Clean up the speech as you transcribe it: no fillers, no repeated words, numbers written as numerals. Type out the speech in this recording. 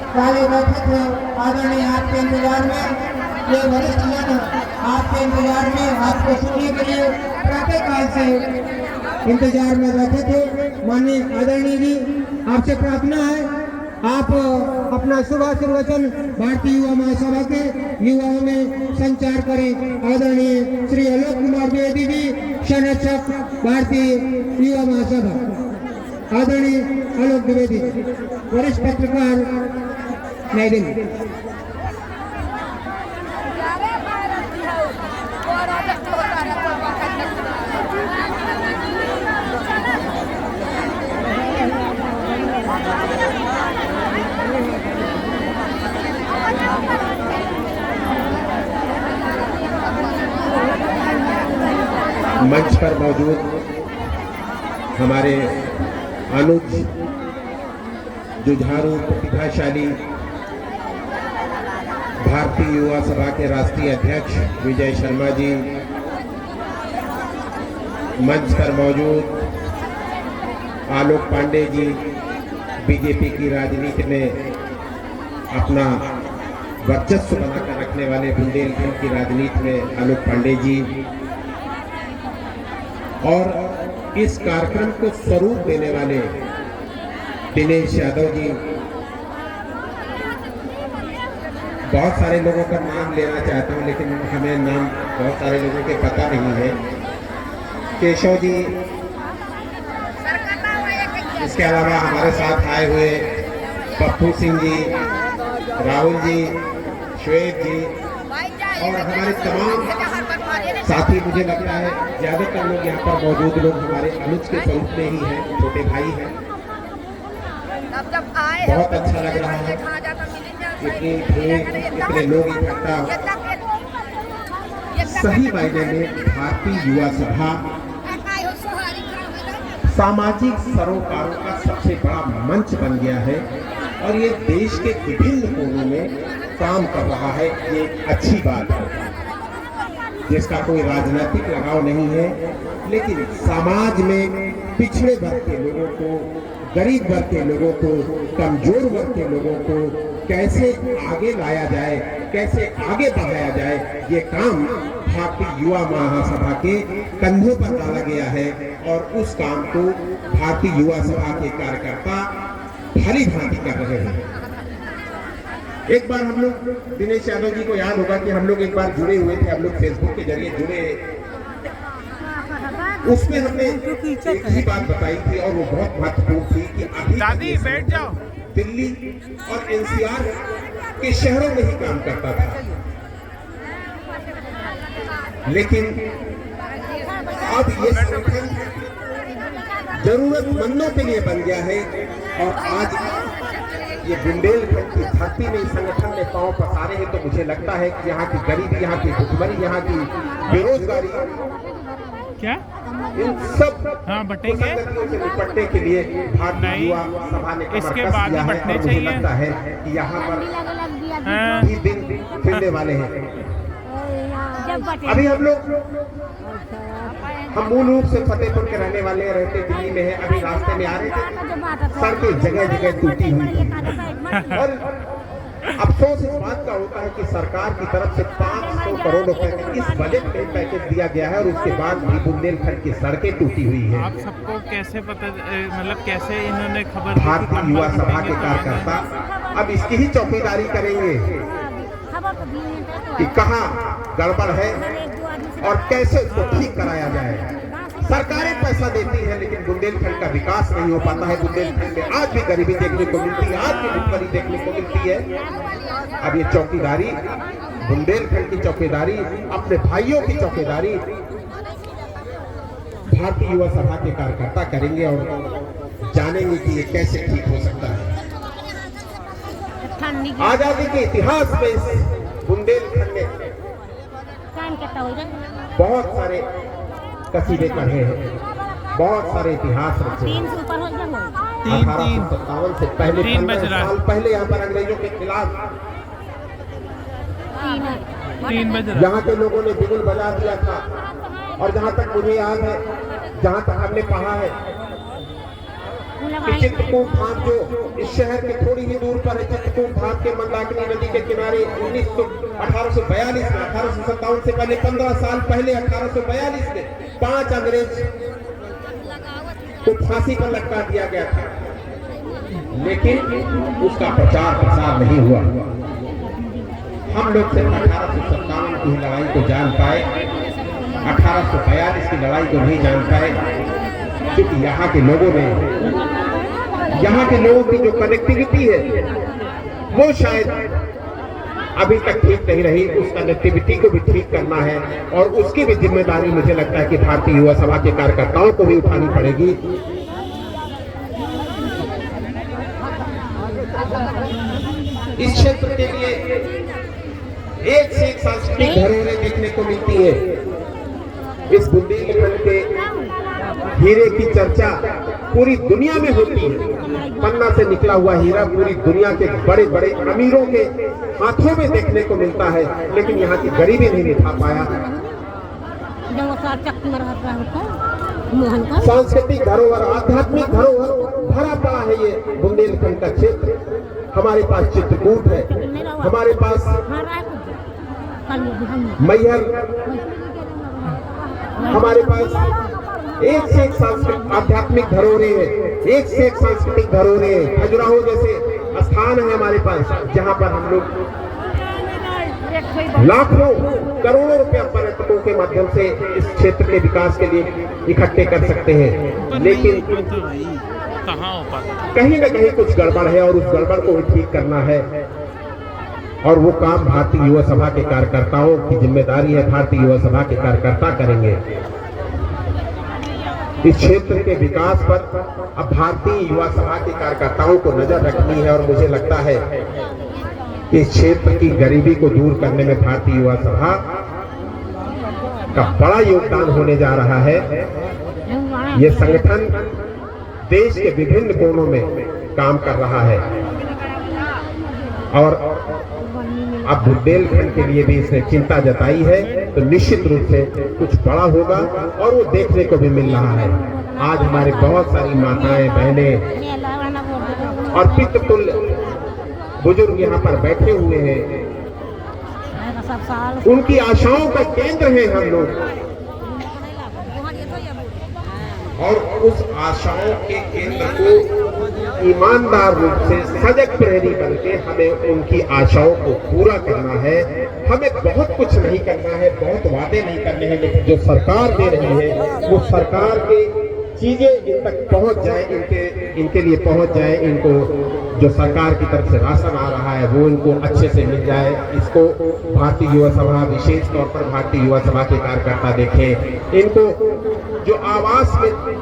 पहले बैठे थे आदरणीय आपके इंतजार में, ये वरिष्ठ जन आपके इंतजार में आपको सुनने के लिए प्रातः काल से इंतजार में बैठे थे। माननीय आदरणीय जी, आपसे प्रार्थना है आप अपना शुभ आशीर्वचन भारतीय युवा महासभा के युवाओं में संचार करें। आदरणीय श्री आलोक कुमार द्विवेदी जी, संरक्षक भारतीय युवा महासभा। आदरणीय आलोक द्विवेदी, वरिष्ठ पत्रकार, नई दिल्ली। मंच पर मौजूद हमारे अनुज, जुझारू, प्रतिभाशाली भारतीय युवा सभा के राष्ट्रीय अध्यक्ष विजय शर्मा जी, मंच पर मौजूद आलोक पांडे जी, बीजेपी की राजनीति में अपना वर्चस्व बनाकर रखने वाले बुंदेलखंड की राजनीति में आलोक पांडे जी, और इस कार्यक्रम को स्वरूप देने वाले दिनेश यादव जी। बहुत सारे लोगों का नाम लेना चाहता हूं लेकिन हमें नाम बहुत सारे लोगों के पता नहीं है। केशव जी, इसके अलावा हमारे साथ आए हुए पप्पू सिंह जी, राहुल जी, श्वेत जी और हमारे तमाम साथी, मुझे लगता है ज्यादातर लोग यहाँ पर मौजूद लोग हमारे अनुज के स्वरूप में ही हैं, छोटे भाई हैं। बहुत अच्छा लग रहा है, इतनी भीड़, इतने लोग इकट्ठा। सही मायने में भारतीय युवा सभा सामाजिक सरोकारों का सबसे बड़ा मंच बन गया है और ये देश के विभिन्न कोनों में काम कर रहा है। ये अच्छी बात है जिसका कोई राजनीतिक लगाव नहीं है, लेकिन समाज में पिछड़े वर्ग के लोगों को, गरीब वर्ग के लोगों को, कमजोर वर्ग के लोगों को कैसे आगे लाया जाए, कैसे आगे बढ़ाया जाए, ये काम भारतीय युवा महासभा के कंधों पर डाला गया है और उस काम को भारतीय युवा सभा के कार्यकर्ता भली भांति कर रहे हैं। एक बार हम लोग, दिनेश यादव जी को याद होगा कि हम लोग एक बार जुड़े हुए थे, हम लोग फेसबुक के जरिए जुड़े, उसमें हमने एक ही बात बताई थी और वो बहुत महत्वपूर्ण थी कि अभी बैठ जाओ, दिल्ली और एनसीआर के शहरों में ही काम करता था, लेकिन अब ये संगठन जरूरतमंदों के लिए बन गया है और आज ये बुंदेलखंड की धरती में इस संगठन में पांव पसारे हैं। तो मुझे लगता है कि यहाँ की गरीबी, यहाँ की भुखमरी, यहाँ की बेरोजगारी, क्या इन सब बटेंगे से निपटने के लिए भारतीय युवा सभा ने इसके बाद किया है और मुझे लगता है कि यहाँ पर भी दिन खिलने वाले हैं। अभी हम मूल रूप से फतेहपुर के रहने वाले, रहते दिल्ली में है। अभी रास्ते में आ रहे थे, सड़कें जगह जगह टूटी हुई थी और अफसोस इस बात का होता है कि सरकार की तरफ से 500 करोड़ रुपए के इस बजट में पैकेज दिया गया है और उसके बाद भी बुंदेलखंड की सड़कें टूटी हुई है। आप सबको कैसे पता, मतलब कैसे इन्होंने खबर? भारतीय युवा सभा के कार्यकर्ता अब इसकी ही चौकीदारी करेंगे कि कहाँ गड़बड़ है और कैसे उसको ठीक कराया जाए। सरकारें पैसा देती है लेकिन बुंदेलखंड का विकास नहीं हो पाता है। बुंदेलखंड में आज भी गरीबी देखने को मिलती है, आज भी भुखमरी देखने को मिलती है। अब ये चौकीदारी, बुंदेलखंड की चौकीदारी, अपने भाइयों की चौकीदारी भारतीय युवा सभा के कार्यकर्ता करेंगे और जानेंगे कि ये कैसे ठीक हो सकता है। आजादी के इतिहास में बुंदेलखंड ने बहुत सारे कसीदे पढ़े हैं, बहुत सारे इतिहास रचे। 1857 से पहले 15 साल पहले यहाँ पर अंग्रेजों के खिलाफ 3 बज रहा। यहाँ के लोगों ने बिगुल बजा दिया था और जहाँ तक मुझे याद है, जहाँ तक हमने पढ़ा है, कि चित्रकूट धाम जो इस शहर के थोड़ी ही दूर पर है, चित्रकूट धाम के मंदाकिनी नदी के किनारे 1842 में, 1857 से पहले 15 साल पहले 1842 में 5 अंग्रेज को फांसी पर लटका दिया गया था, लेकिन उसका प्रचार प्रसार नहीं हुआ। हम लोग सिर्फ 1857 की लड़ाई को जान पाए, 1842 की लड़ाई को नहीं जान पाए, क्योंकि यहाँ के लोगों की जो कनेक्टिविटी है वो शायद अभी तक ठीक नहीं रही। उस कनेक्टिविटी को भी ठीक करना है और उसकी भी जिम्मेदारी मुझे लगता है कि भारतीय युवा सभा के कार्यकर्ताओं को भी उठानी पड़ेगी। इस क्षेत्र के लिए एक से एक सांस्कृतिक धरोहरें देखने को मिलती है। इस बुंदेलखंड के हीरे की चर्चा पूरी दुनिया में होती है। पन्ना से निकला हुआ हीरा पूरी दुनिया के बड़े बड़े अमीरों के हाथों में देखने को मिलता है, लेकिन यहाँ की गरीबी नहीं निभा पाया। सांस्कृतिक धरोहर, आध्यात्मिक धरोहर भरा पड़ा है ये बुंदेलखंड का क्षेत्र। हमारे पास चित्रकूट है, हमारे पास मैहर, हमारे पास एक से एक सांस्कृतिक आध्यात्मिक धरोहरें हैं, एक से एक सांस्कृतिक धरोहरें हैं। खजुराहो जैसे स्थान है हमारे पास, जहां पर हम लोग लाखों करोड़ों रुपया पर्यटकों के माध्यम से इस क्षेत्र के विकास के लिए इकट्ठे कर सकते हैं, लेकिन कहीं न कहीं कुछ गड़बड़ है और उस गड़बड़ को भी ठीक करना है। और वो काम भारतीय युवा सभा के कार्यकर्ताओं की जिम्मेदारी है, भारतीय युवा सभा के कार्यकर्ता करेंगे। इस क्षेत्र के विकास पर अब भारतीय युवा सभा के कार्यकर्ताओं को नजर रखनी है और मुझे लगता है कि इस क्षेत्र की गरीबी को दूर करने में भारतीय युवा सभा का बड़ा योगदान होने जा रहा है। ये संगठन देश के विभिन्न कोनों में काम कर रहा है और अब बुंदेलखंड के लिए भी इसने चिंता जताई है, तो निश्चित रूप से कुछ बड़ा होगा और वो देखने को भी मिल रहा है। आज हमारे बहुत सारी माताएं, बहनें और पितृतुल्य बुजुर्ग यहाँ पर बैठे हुए हैं, उनकी आशाओं का केंद्र है हम लोग, और उस आशाओं के केंद्र को ईमानदार रूप से सजग प्रहरी बनके हमें उनकी आशाओं को पूरा करना है। हमें बहुत कुछ नहीं करना है, बहुत वादे नहीं करने हैं, लेकिन जो सरकार दे रही है वो सरकार के चीजें इन तक पहुंच जाए, इनके लिए पहुंच जाए। इनको जो सरकार की तरफ से राशन आ रहा है वो इनको अच्छे से मिल जाए। इसको भारतीय युवा सभा, विशेष तौर पर भारतीय युवा सभा के कार्यकर्ता देखें। इनको जो आवास में